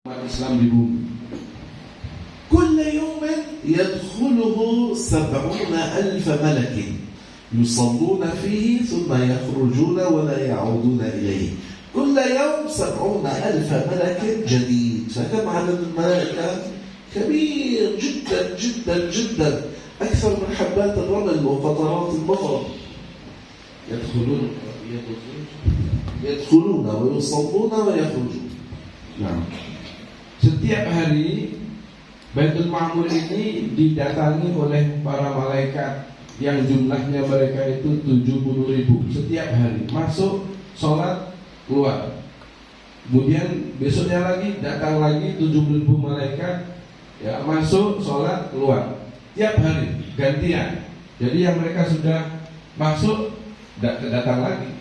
الإسلام di bumi. كل يوم يدخله 70,000 ملك يصلون فيه ثم يخرجون ولا يعودون إليه. كل يوم 70,000 ملك جديد. فكم عدد الملائكة؟ كبير جدا جدا جدا، أكثر من حبات الرمل وقطرات المطر. يدخلون ويصلون ويخرجون. Nah, setiap hari Baitul Ma'mur ini didatangi oleh para malaikat yang jumlahnya mereka itu 70.000 setiap hari. Masuk, sholat, keluar. Kemudian besoknya lagi datang lagi 70.000 malaikat, ya, masuk, sholat, keluar. Tiap hari gantian. Jadi yang mereka sudah masuk datang lagi,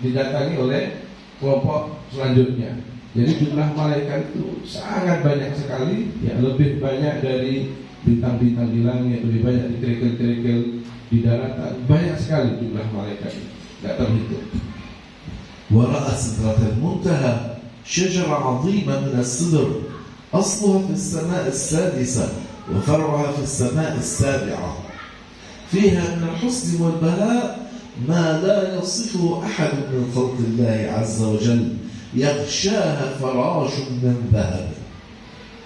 didatangi oleh kelompok selanjutnya. Jadi jumlah malaikat itu sangat banyak sekali, ya, lebih banyak dari bintang-bintang di langit, lebih banyak di kerikil-kerikil di daratan, banyak sekali jumlah malaikat itu, tidak terhitung. ورأى سدرة المنتهى شجرة عظيمة من السدر أصلها في السماء السادسة وفرعها في السماء السابعة فيها من الحسن والبهاء ما لا يصفه أحد من خلق الله عز وجل يغشاها فراش من ذهب.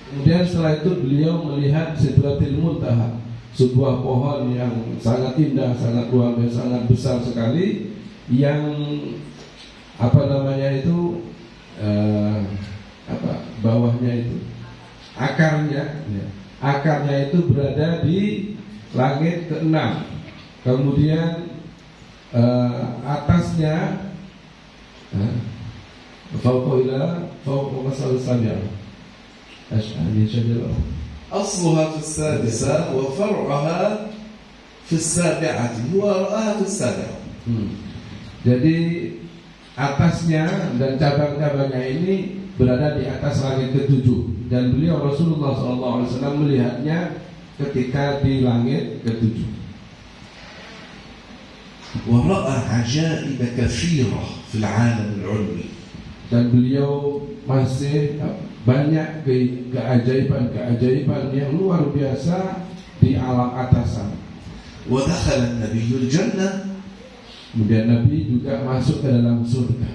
Kemudian setelah itu beliau melihat Sidratil Muntaha, sebuah pohon yang sangat indah, sangat luar biasa, sangat besar sekali, yang bawahnya itu akarnya itu berada di langit ke-6. Kemudian atasnya أصلها في السادسة وفرعها في السابعة ورأها في السابعة. Jadi atasnya dan cabang-cabangnya ini berada di atas langit ke-7, dan beliau Rasulullah SAW melihatnya ketika di langit ke-7. ورأى عجائب كثيرة في العالم العلوي. Dan beliau masih banyak keajaiban-keajaiban yang luar biasa di alam atasan. ودخل النبي الجنة. Kemudian Nabi juga masuk ke dalam surga.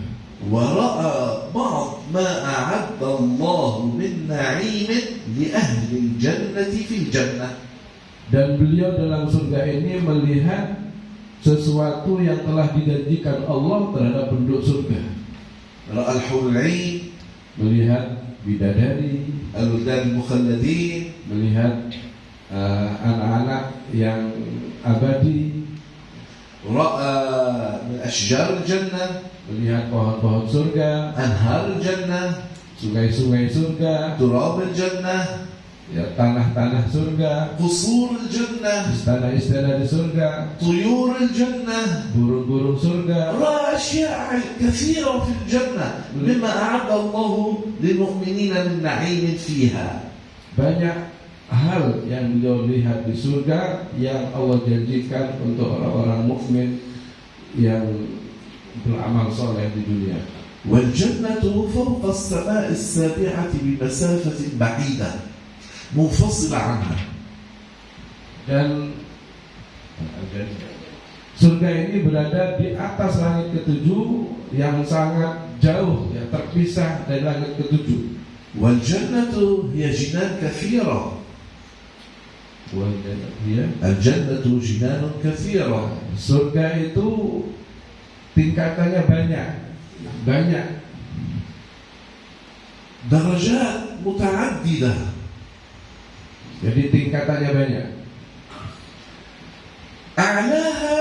ورأى بعض ما أعد الله من نعيم لأهل الجنة في الجنة. Dan beliau dalam surga ini melihat sesuatu yang telah dijanjikan Allah terhadap penduduk surga. رأى الحور العين. Melihat bidadari, الولدان المخلدين. melihat anak-anak yang abadi. رأى من أشجار الجنة. Melihat pohon-pohon surga, أنهار الجنة. sungai-sungai surga, تراب الجنة. ya, tanah-tanah surga, قصور الجنة. istana-istana di surga, طيور الجنة. burung-burung surga. رأى أشياء كثيرة في الجنة مما أعد الله للمؤمنين من نعيم فيها. Banyak hal yang beliau lihat di surga yang Allah janjikan untuk orang-orang mukmin yang beramal soleh di dunia. والجنة فوق السماء السابعة بمسافة بعيدة منفصلة عنها. Dan surga ini berada di atas langit ke-7 yang sangat jauh, ya, terpisah dari langit ke-7. والجنة هي جنان كثيرة. الجنة جنان كثيرة. Surga itu tingkatannya banyak. درجات متعددة. Jadi tingkatannya banyak. أعلاها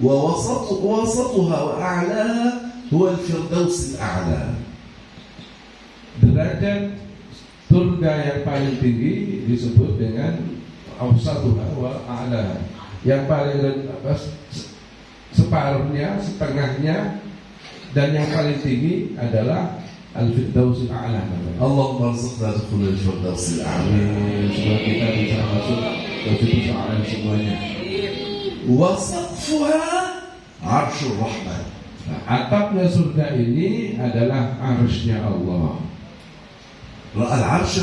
ووسطها وأعلاها هو الفردوس الأعلى. Derajat surga yang paling tinggi disebut dengan awsatuha wa a'laha. Yang paling separuhnya, setengahnya, dan yang paling tinggi adalah al-firdausil a'la. اللهم ارزقنا دخول الفردوس الأعلى. Semoga kita bisa masuk ke firdausil a'la semuanya. وسقفها عرش الرحمن. Nah, atapnya surga ini adalah arsy-Nya Allah. رأى العرش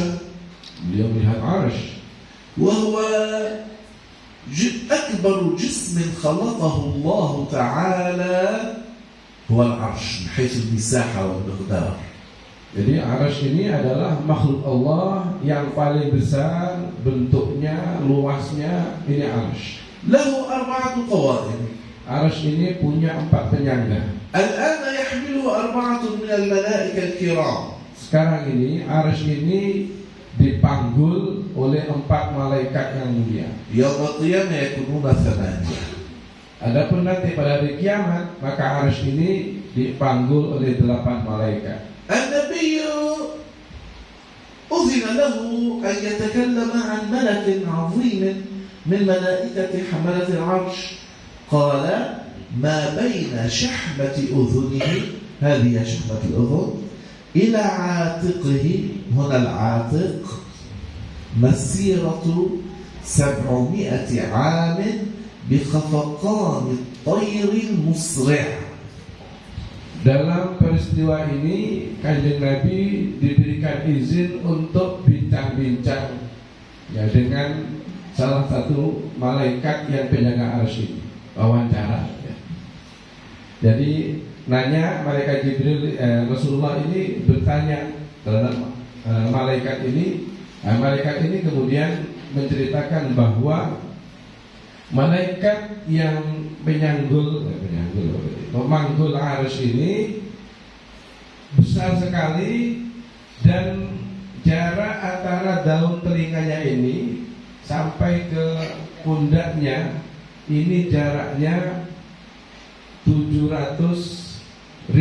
beliau melihat arsh, وهو أكبر جسم خلقه الله تعالى هو العرش من حيث المساحة والمقدار. jadi arsh ini adalah makhluk Allah yang paling besar, bentuknya, luasnya, ini arsh. له 4 قوائم. Arsh ini punya 4 penyangga. الآن يحمله 4 من الملائكة الكرام. Sekarang ini arsh ini dipanggul oleh 4 malaikat yang mulia. يوم القيامة يكونون 8. Adapun nanti pada hari kiamat, maka arsh ini dipanggul oleh 8 malaikat. النبي أذن له أن يتكلم عن ملك عظيم من ملائكة حملة العرش، قال ما بين شحمة أذنه، هذه شحمة الأذن، إلى عاتقه، هنا العاتق، مسيرة 700 عام بخفقان الطير المسرع. Dalam peristiwa ini, Kanjeng Nabi diberikan izin untuk bincang-bincang ya dengan salah satu malaikat yang penjaga arsy ini, wawancara. Ya. Jadi nanya malaikat Jibril, Rasulullah ini bertanya terhadap malaikat ini. Malaikat ini kemudian menceritakan bahwa malaikat yang memanggul arsy ini besar sekali, dan jarak antara daun telinganya ini sampai ke pundaknya ini jaraknya 700.000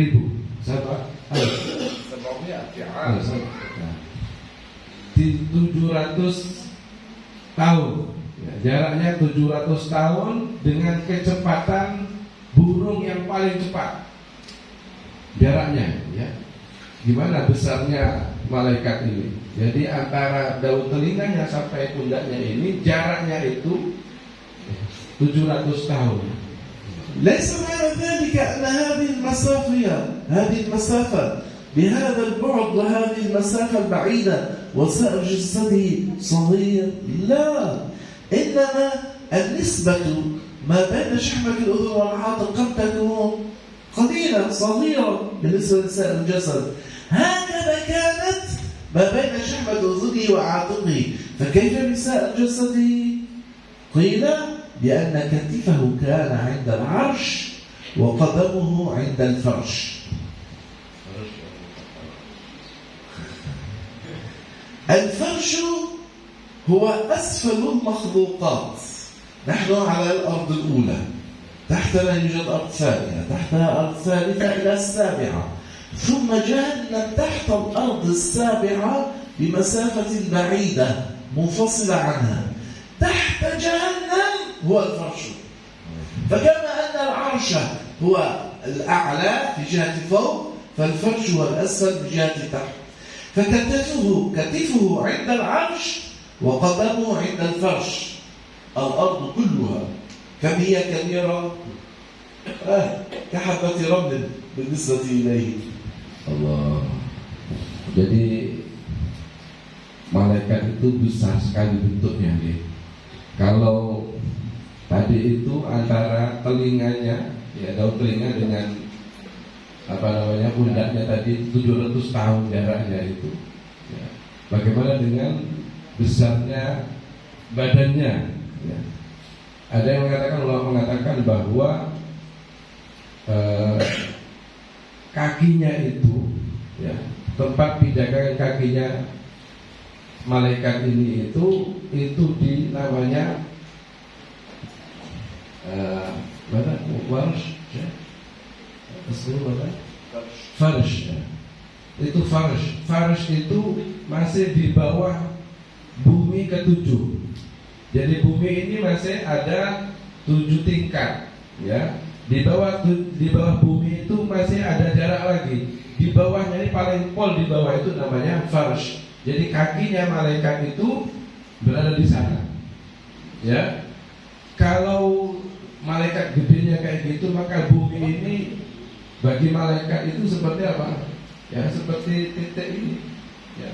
700 tahun. Ya, jaraknya 700 tahun dengan kecepatan burung yang paling cepat. Jaraknya, ya. Gimana besarnya malaikat ini? Jadi antara daun telinganya sampai pundaknya ini jaraknya itu 700 tahun. ليس معنى ذلك أن هذه المسافة بهذا البعد وهذه المسافة البعيدة وسائر جسده صغير، لا، إنما النسبة ما بين شحمة الأذن والعاتق قد تكون قليلة صغيرة بالنسبة لسائر الجسد. هكذا كانت ما بين شحمة أذنه وعاتقه، فكيف بسائر جسده؟ قيل بأن كتفه كان عند العرش وقدمه عند الفرش. الفرش هو أسفل المخلوقات. نحن على الأرض الأولى، تحتنا يوجد أرض ثانية، تحتها أرض ثالثة إلى السابعة، ثم جهنم تحت الأرض السابعة بمسافة بعيدة منفصلة عنها. تحت جهنم هو الفرش. فكما أن العرش هو الأعلى في جهة فوق، فالفرش هو الأسفل في جهة تحت. فكتفه عند العرش وقدمه عند الفرش. الأرض كلها كم هي كبيرة؟ كحبة رمل بالنسبة إليه. Allah. Jadi malaikat itu besar sekali bentuknya, nih. Kalau tadi itu antara telinganya, ya daun telinga dengan pundaknya tadi 700 tahun jaraknya itu. Ya. Bagaimana dengan besarnya badannya? Ya. Ada yang mengatakan bahwa kakinya itu, ya, tempat pijakan kakinya malaikat ini itu di namanya warsh, ya. Farsh, ya. Itu farsh. Farsh itu masih di bawah bumi ke-7. Jadi bumi ini masih ada 7 tingkat, ya. Di bawah bumi itu masih ada jarak lagi. Di bawahnya ini paling pol di bawah itu namanya farsh. Jadi kakinya malaikat itu berada di sana. Ya. Kalau malaikat gedenya kayak gitu, maka bumi ini bagi malaikat itu seperti apa? Ya, seperti titik ini. Ya.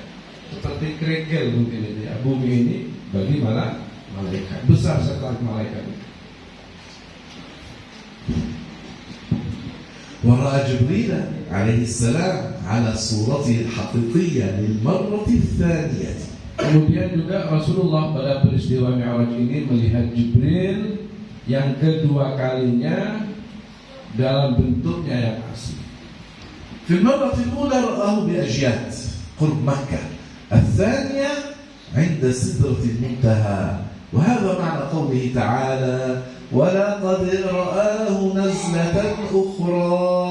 seperti kerikil mungkin itu ya. Bumi ini bagi malaikat besar setelah malaikat. ورأى جبريل عليه السلام على صورته الحقيقية للمرة الثانية. Kemudian juga Rasulullah pada peristiwa Mi'raj ini melihat Jibril yang kedua kalinya dalam bentuknya yang asli. في المرة الأولى رآه بأجياد قرب مكة، الثانية عند سدرة المنتهى، وهذا معنى قوله تعالى: ولقد رآه نزلة أخرى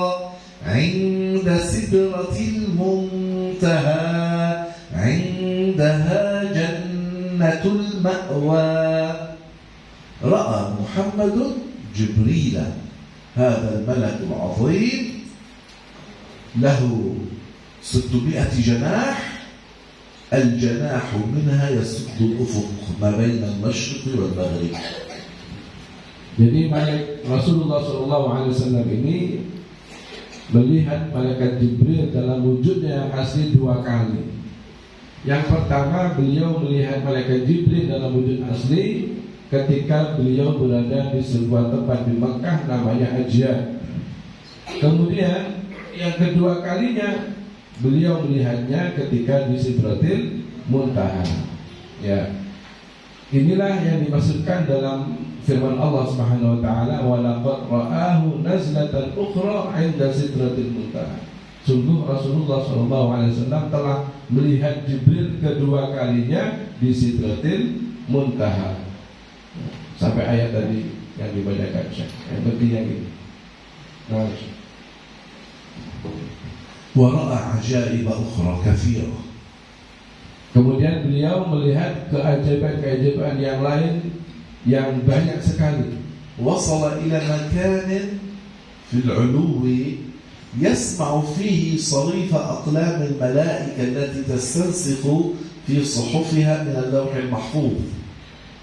عند سدرة المنتهى عندها جنة المأوى. رأى محمد جبريل هذا الملك العظيم له 600 جناح، الجناح منها يسد الأفق ما بين المشرق والمغرب. Jadi Rasulullah SAW ini melihat malaikat Jibril dalam wujudnya yang asli dua kali. Yang pertama, beliau melihat malaikat Jibril dalam wujud asli ketika beliau berada di sebuah tempat di Mekah namanya Ajyad. Kemudian yang kedua kalinya beliau melihatnya ketika di Sidratil Muntaha. Ya. Inilah yang dimaksudkan dalam firman Allah Subhanahu wa taala, wa laqad ra'ahu nazlatan ukhra 'inda Sidratil Muntaha. Sungguh Rasulullah SAW telah melihat Jibril kedua kalinya di Sidratil Muntaha. Sampai ayat tadi yang dibacakan Syekh. Yang penting yang ini. Nah, ورأى عجائب أخرى كثيرة. kemudian beliau melihat keajaiban-keajaiban yang lain yang banyak sekali. وصل إلى مكان في العلو يسمع فيه صريف أقلام الملائكة التي تستنسخ في صحفها من اللوح المحفوظ.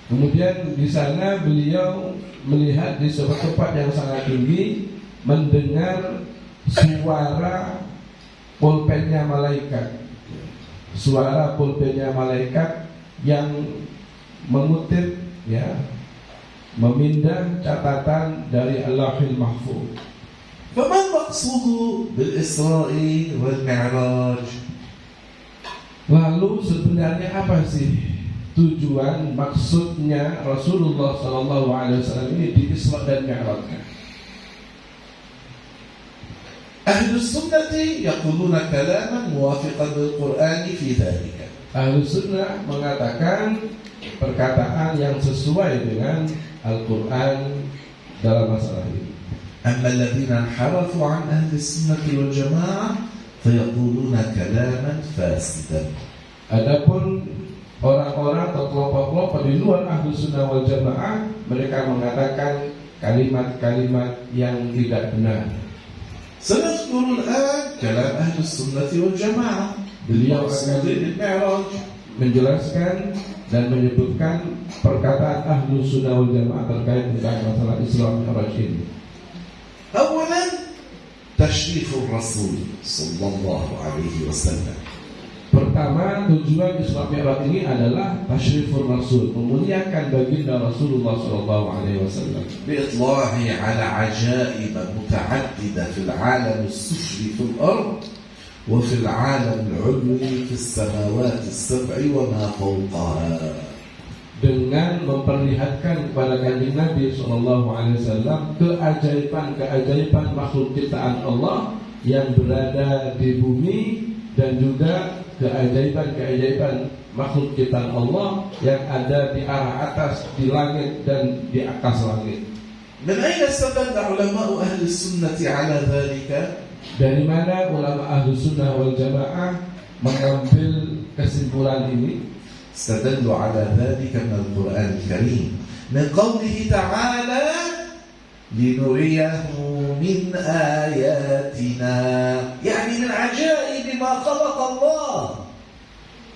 Kemudian di sana beliau melihat di sebuah tempat yang sangat tinggi, mendengar suara pulpennya malaikat. Suara pulpennya malaikat yang mengutip, ya, memindah catatan dari Allahul Mahfuz. فما المقصود بالإسراء والمعراج؟ Lalu sebenarnya apa sih tujuan maksudnya Rasulullah SAW ini di Isra dan Mi'rajnya? أهل السنة يقولون كلاما موافقا للقرآن في ذلك. Ahlu Sunnah mengatakan perkataan yang sesuai dengan Al-Quran dalam masalah ini. أما الذين انحرفوا عن أهل السنة والجماعة فيقولون كلاما فاسدا. Adapun orang-orang atau kelompok-kelompok di luar Ahlu Sunnah wal Jamaah, mereka mengatakan kalimat-kalimat yang tidak benar. سنذكر الآن كلام أهل السنة والجماعة. Beliau akan menjelaskan dan menyebutkan perkataan Ahlu Sunnah wal Jamaah terkait dengan masalah Isra Mi'raj ini. أولا تشريف الرسول صلى الله عليه وسلم. Pertama, tujuan Isra Mi'raj ini adalah tasyrifur Rasul, memuliakan baginda Rasulullah SAW, بإطلاعه على عجائب متعددة في العالم السفلي في الأرض وفي العالم العلوي في السماوات السبع وما فوقها. dengan memperlihatkan kepada kanjeng Nabi SAW keajaiban-keajaiban makhluk ciptaan Allah yang berada di bumi dan juga keajaiban-keajaiban makhluk ciptaan Allah yang ada di arah atas, di langit dan di atas langit. من أين استدل علماء أهل السنة على ذلك؟ Dari mana ulama Ahlu Sunnah wal Jamaah mengambil kesimpulan ini? استدلوا على ذلك من القرآن الكريم من قوله تعالى لنريه من آياتنا، يعني من عجائب ما خلق الله.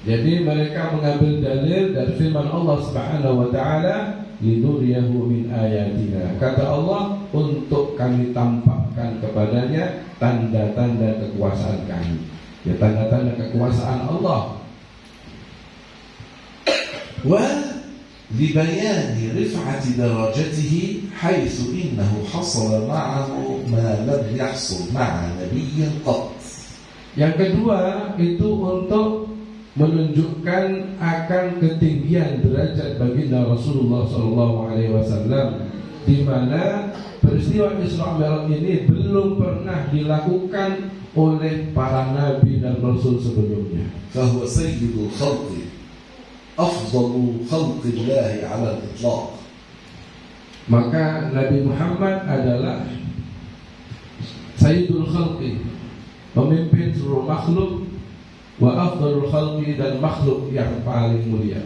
Jadi mereka mengambil dalil dari firman Allah Subhanahu wa taala, linuriyahu min ayatina. Kata Allah, untuk kami tampakkan kepadanya tanda-tanda kekuasaan kami. Ya, tanda-tanda kekuasaan Allah. ولبيان رفعة درجته حيث إنه حصل معه ما لم يحصل مع نبي قط. Yang kedua itu untuk menunjukkan akan ketinggian derajat baginda Rasulullah SAW, di mana peristiwa Isra Mi'raj ini belum pernah dilakukan oleh para nabi dan rasul sebelumnya. فهو سيد الخلق أفضل خلق الله على الإطلاق. Maka Nabi Muhammad adalah Sayyidul Khalqi, pemimpin seluruh makhluk, wa afdalul khalqi, dan makhluk yang paling mulia.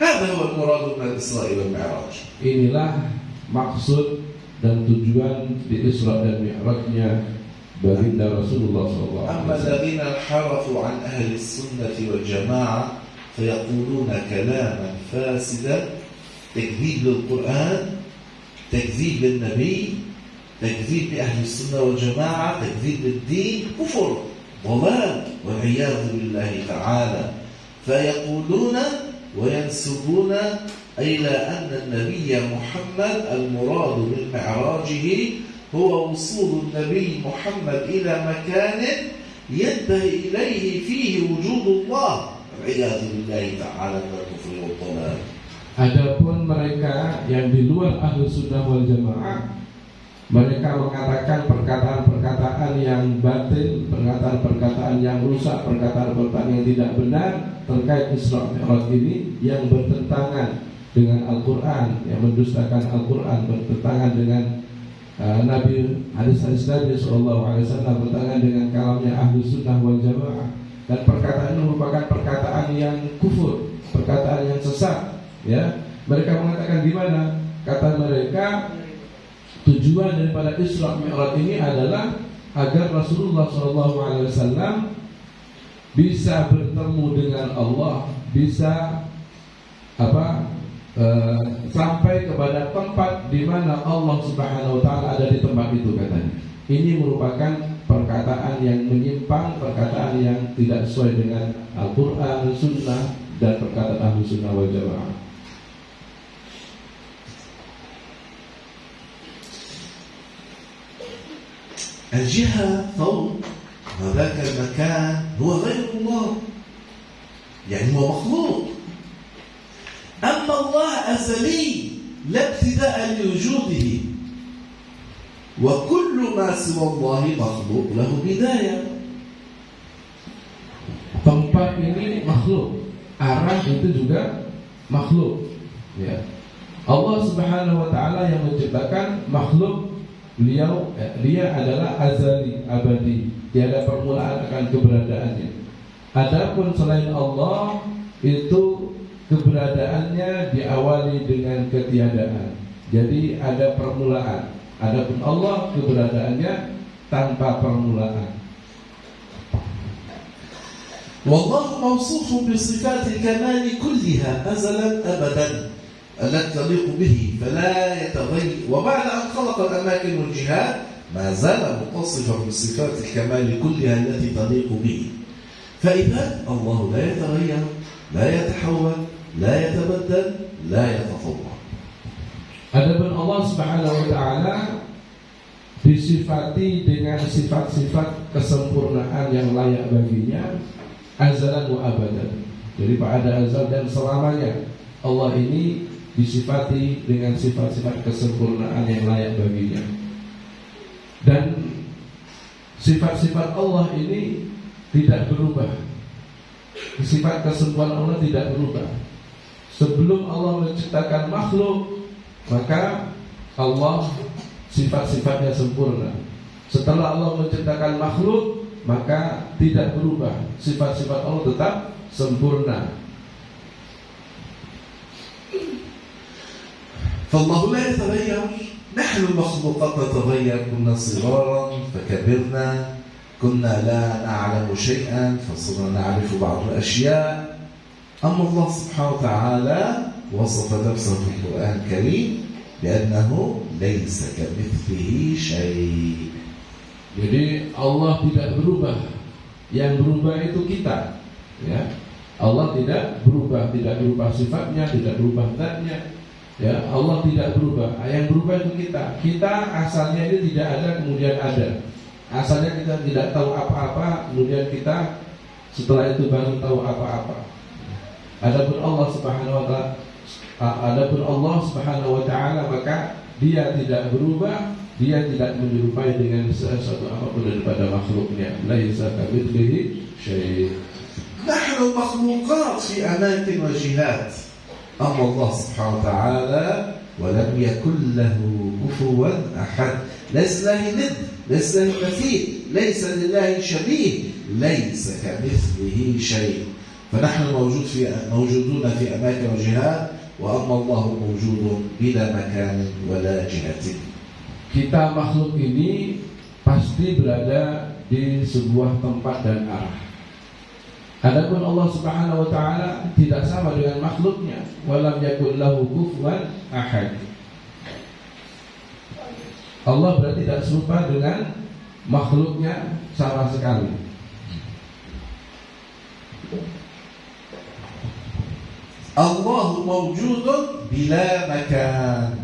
هذا هو المراد من الإسراء والمعراج. Inilah maksud dan tujuan di Isra dan Mi'rajnya baginda Rasulullah أما SAW. الذين انحرفوا عن أهل السنة والجماعة فيقولون كلاما فاسدا، تكذيب للقرآن، تكذيب للنبي، تكذيب لأهل السنة والجماعة، تكذيب للدين، كفر، ضلال والعياذ بالله تعالى. فيقولون وينسبون إلى أن النبي محمد المراد من معراجه هو وصول النبي محمد إلى مكان ينتهي إليه فيه وجود الله والعياذ بالله تعالى من الكفر والضلال. Adapun mereka yang di luar ahlu sunnah wal jamaah, mereka mengatakan perkataan-perkataan yang batil, perkataan-perkataan yang rusak, perkataan-perkataan yang tidak benar terkait Isra Mi'raj ini, yang bertentangan dengan Al-Quran, yang mendustakan Al-Quran, bertentangan dengan Nabi, hadis-hadis Nabi SAW, bertentangan dengan kalamnya ahlu sunnah wal jamaah. Dan perkataan ini merupakan perkataan yang kufur, perkataan yang sesat. Ya, mereka mengatakan di mana? Kata mereka, tujuan daripada Isra Mi'raj ini adalah agar Rasulullah SAW bisa bertemu dengan Allah, bisa sampai kepada tempat di mana Allah Subhanahu wa taala ada di tempat itu, katanya. Ini merupakan perkataan yang menyimpang, perkataan yang tidak sesuai dengan Al-Qur'an, Sunnah, dan perkataan Ahlu Sunnah wal Jamaah. الجهة فوق وذاك المكان هو غير الله، يعني هو مخلوق. أما الله أزلي لا ابتداء لوجوده، وكل ما سوى الله مخلوق له بداية. Tempat ini makhluk, arah itu juga makhluk. Ya. Allah Subhanahu wa taala yang menciptakan makhluk. Dia adalah azali, abadi, tiada permulaan akan keberadaannya. Adapun selain Allah, itu keberadaannya diawali dengan ketiadaan. Jadi ada permulaan. Adapun Allah, keberadaannya tanpa permulaan. والله موصوف بصفات الكمال كلها أزلا أبدا التي تليق به فلا يتغير، وبعد أن خلق الأماكن والجهات ما زال متصفا بصفات الكمال كلها التي تليق به. فإذا الله لا يتغير، لا يتحول، لا يتبدل، لا يتطور. Adapun Allah Subhanahu wa taala disifati dengan sifat-sifat kesempurnaan yang layak baginya, azalan wa abadan. Jadi pada azal dan selamanya Allah ini disifati dengan sifat-sifat kesempurnaan yang layak baginya. Dan sifat-sifat Allah ini tidak berubah. Sifat kesempurnaan Allah tidak berubah. Sebelum Allah menciptakan makhluk, maka Allah sifat-sifatnya sempurna. Setelah Allah menciptakan makhluk, maka tidak berubah. Sifat-sifat Allah tetap sempurna. فالله لا يتغير، نحن المخلوقات نتغير، كنا صغارا فكبرنا، كنا لا نعلم شيئا فصرنا نعرف بعض الأشياء. أما الله سبحانه وتعالى وصف نفسه في القرآن الكريم بأنه ليس كمثله شيء. Jadi Allah tidak berubah. Yang berubah itu kita. Ya. Allah tidak berubah sifatnya, tidak berubah zatnya. Ya, Allah tidak berubah. Yang berubah itu kita. Kita asalnya ini tidak ada, kemudian ada. Asalnya kita tidak tahu apa-apa, kemudian kita setelah itu baru tahu apa-apa. Adapun Allah Subhanahu wa taala maka Dia tidak berubah, Dia tidak menyerupai dengan sesuatu apapun daripada makhluknya. Laisa kamitslihi syai'. نحن مخلوقات في أماكن وجهات، أما الله سبحانه وتعالى ولم يكن له كفوا أحد، ليس له ند، ليس له مثيل، ليس لله شبيه، ليس كمثله شيء. فنحن موجودون في أماكن وجهات، وأما الله موجود بلا مكان ولا جهة. Kita makhluk ini pasti berada di sebuah tempat dan arah. Adapun Allah Subhanahu wa taala tidak sama dengan makhluknya. Walam yakul lahu kufuwan ahad. Allah berarti tidak serupa dengan makhluknya sama sekali. Allah mawjudun bila makan.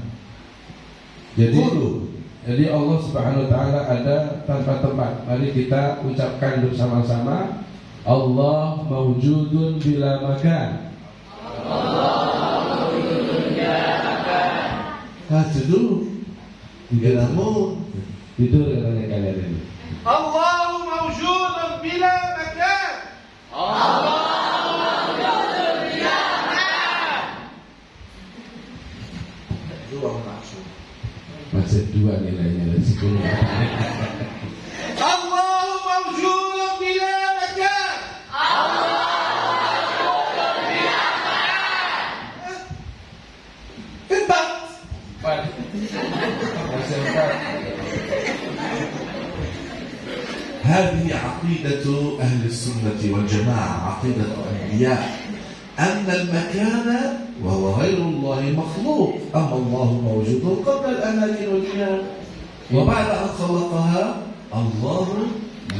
Jadi Allah Subhanahu wa taala ada tanpa tempat. Mari kita ucapkan bersama-sama, Allah mawjudun bila makan. Allah mawjudun bila makan. Tidur. Tiga namun Tidur katanya kalian ini. Allah mawjudun bila makan. Allah mawjudun bila makan. Dua maksud. Masih dua nilainya dari 10. Allah mawjudun bila makan. هذه عقيدة أهل السنة والجماعة، عقيدة الأنبياء، أن المكان وهو غير الله مخلوق، أما الله موجود قبل الأماكن والجهات، وبعد أن خلقها الله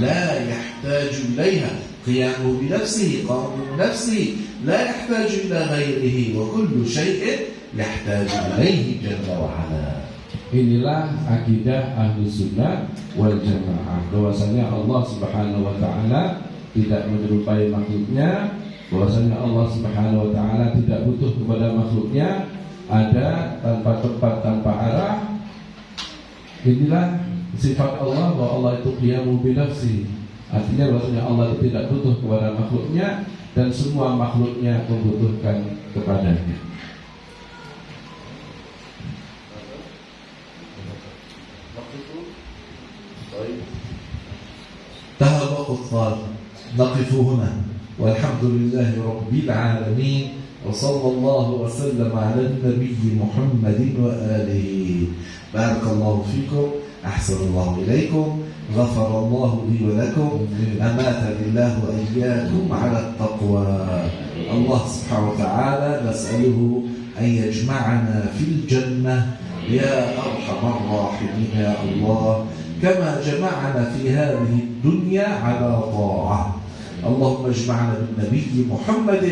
لا يحتاج إليها، قيامه بنفسه، قامه بنفسه، لا يحتاج إلى غيره، وكل شيء يحتاج إليه جل وعلا. Inilah akidah Ahlus Sunnah wal Jamaah, bahwasanya Allah Subhanahu wa taala tidak menyerupai makhluknya, bahwasanya Allah Subhanahu wa taala tidak butuh kepada makhluknya, ada tanpa tempat, tanpa arah. Inilah sifat Allah, bahwa Allah itu qiyamu bi nafsi. Artinya bahwasanya Allah itu tidak butuh kepada makhluknya dan semua makhluknya membutuhkan kepadanya. انتهى الوقت، قال نقف هنا، والحمد لله رب العالمين، وصلى الله وسلم على النبي محمد وآله. بارك الله فيكم، أحسن الله إليكم، غفر الله لي ولكم، أماتني الله وإياكم على التقوى. الله سبحانه وتعالى نسأله أن يجمعنا في الجنة يا أرحم الراحمين يا الله، كما جمعنا في هذه الدنيا على طاعة. اللهم اجمعنا بالنبي محمد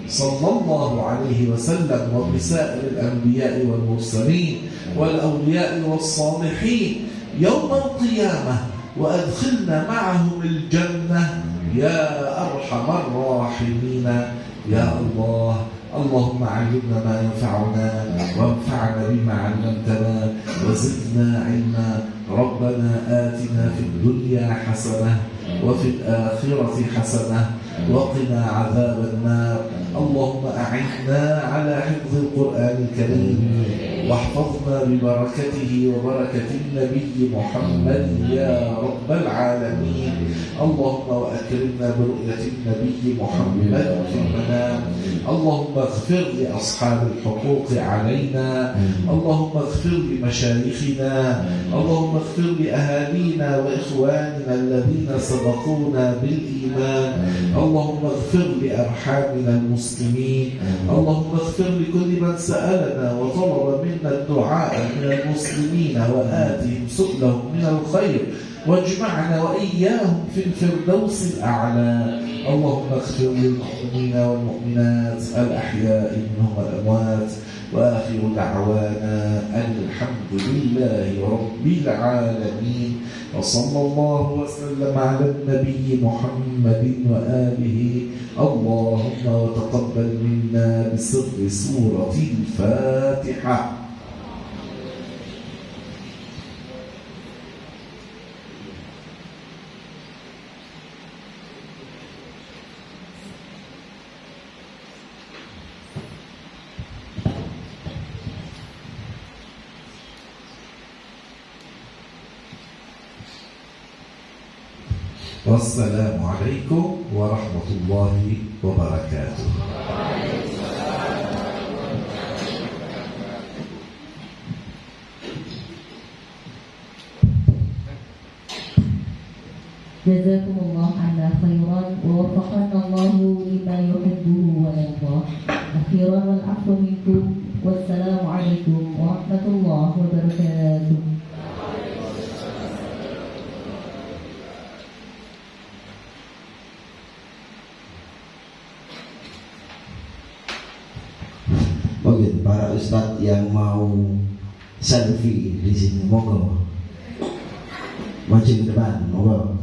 صلى الله عليه وسلم وبسائر الأنبياء والمرسلين والأولياء والصالحين يوم القيامة، وأدخلنا معهم الجنة يا أرحم الراحمين يا الله. اللهم علمنا ما ينفعنا وانفعنا بما علمتنا وزدنا علما. ربنا آتنا في الدنيا حسنة وفي الآخرة حسنة وقنا عذاب النار. اللهم أعنا على حفظ القرآن الكريم، واحفظنا ببركته وبركة النبي محمد يا رب العالمين. اللهم وأكرمنا برؤية النبي محمد في المنام. اللهم اغفر لأصحاب الحقوق علينا، اللهم اغفر لمشايخنا، اللهم اغفر لأهالينا وإخواننا الذين سبقونا بالإيمان، اللهم اغفر لأرحامنا المسلمين، اللهم اغفر لكل من سألنا وطلب منا الدعاء من المسلمين، وآتهم سؤلهم من الخير، واجمعنا وإياهم في الفردوس الأعلى. اللهم واغفر للمؤمنين والمؤمنات الأحياء منهم والأموات وآخر دعوانا الحمد لله رب العالمين وصلى الله وسلم على النبي محمد وآله اللهم وتقبل منا بسر سورة الفاتحة. والسلام عليكم ورحمة الله وبركاته. جزاكم الله عنا خيرا ووفقنا الله لما يحبه ويرضاه. أخيرا والعفو منكم والسلام عليكم ورحمة الله وبركاته. Oke, para ustadz yang mau selfie di sini, monggo maju ke depan, monggo.